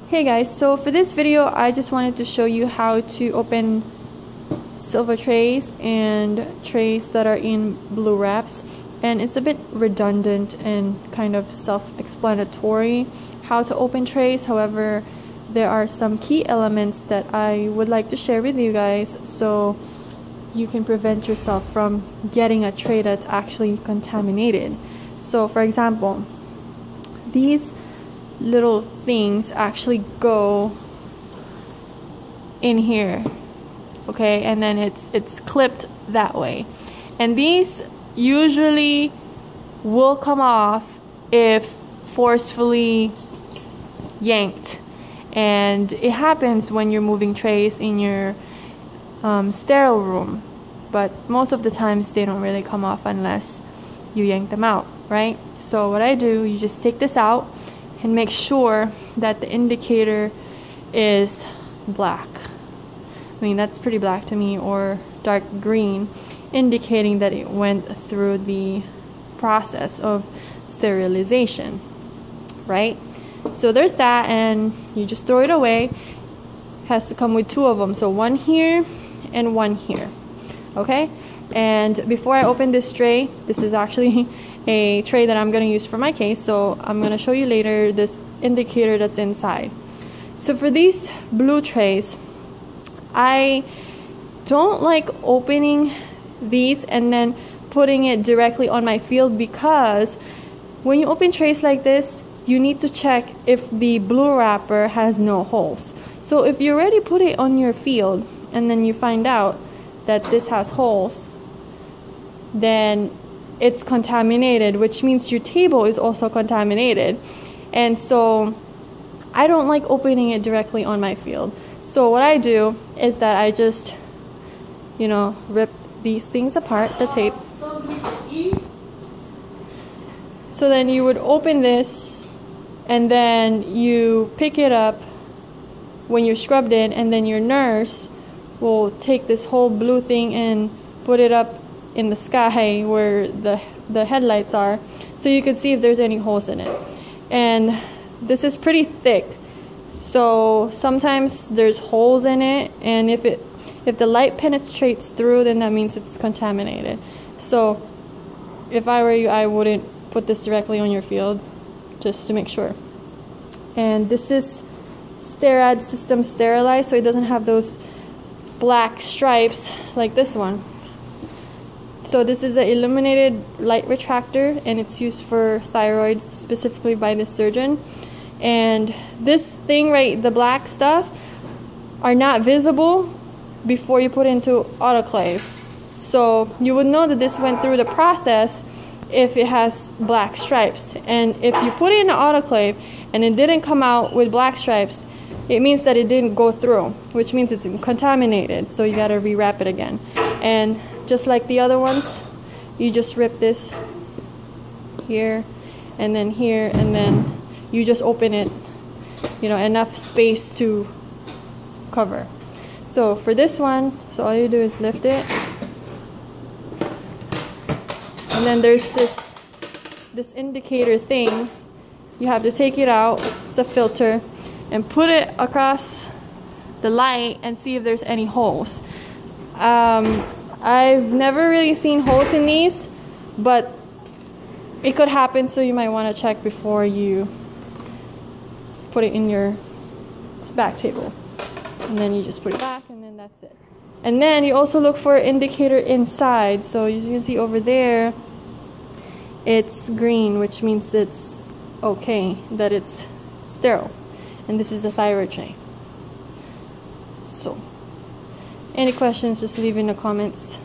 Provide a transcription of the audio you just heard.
Hey guys, so for this video I just wanted to show you how to open silver trays and trays that are in blue wraps, and it's a bit redundant and kind of self-explanatory how to open trays. However, there are some key elements that I would like to share with you guys so you can prevent yourself from getting a tray that's actually contaminated. So for example, these little things actually go in here, okay, and then it's clipped that way, and these usually will come off if forcefully yanked, and it happens when you're moving trays in your sterile room, but most of the times they don't really come off unless you yank them out, right? So what I do, you just take this out and make sure that the indicator is black. I mean, that's pretty black to me, or dark green, indicating that it went through the process of sterilization, right? So there's that, and you just throw it away. It has to come with two of them, so one here and one here, okay? And before I open this tray, this is actually a tray that I'm going to use for my case, so I'm going to show you later this indicator that's inside. So for these blue trays, I don't like opening these and then putting it directly on my field, because when you open trays like this, you need to check if the blue wrapper has no holes. So if you already put it on your field and then you find out that this has holes, then it's contaminated, which means your table is also contaminated. And so I don't like opening it directly on my field. So what I do is that I just, you know, rip these things apart, the tape. So then you would open this, and then you pick it up when you're scrubbed in, and then your nurse will take this whole blue thing and put it up in the sky where the headlights are, so you can see if there's any holes in it. And this is pretty thick, so sometimes there's holes in it, and if the light penetrates through, then that means it's contaminated. So if I were you, I wouldn't put this directly on your field, just to make sure. And this is Sterad System Sterilized, so it doesn't have those black stripes like this one. So this is an illuminated light retractor, and it's used for thyroid specifically by the surgeon. And this thing, right, the black stuff, are not visible before you put it into autoclave. So you would know that this went through the process if it has black stripes. And if you put it in an autoclave and it didn't come out with black stripes, it means that it didn't go through, which means it's contaminated. So you gotta rewrap it again. And just like the other ones, you just rip this here and then here, and then you just open it, you know, enough space to cover. So for this one, so all you do is lift it, and then there's this indicator thing. You have to take it out, it's a filter, and put it across the light and see if there's any holes. I've never really seen holes in these, but it could happen, so you might want to check before you put it in your back table. And then you just put it back, and then that's it. And then you also look for an indicator inside. So as you can see over there, it's green, which means it's okay, that it's sterile. And this is a thyroid tray. So any questions, just leave in the comments.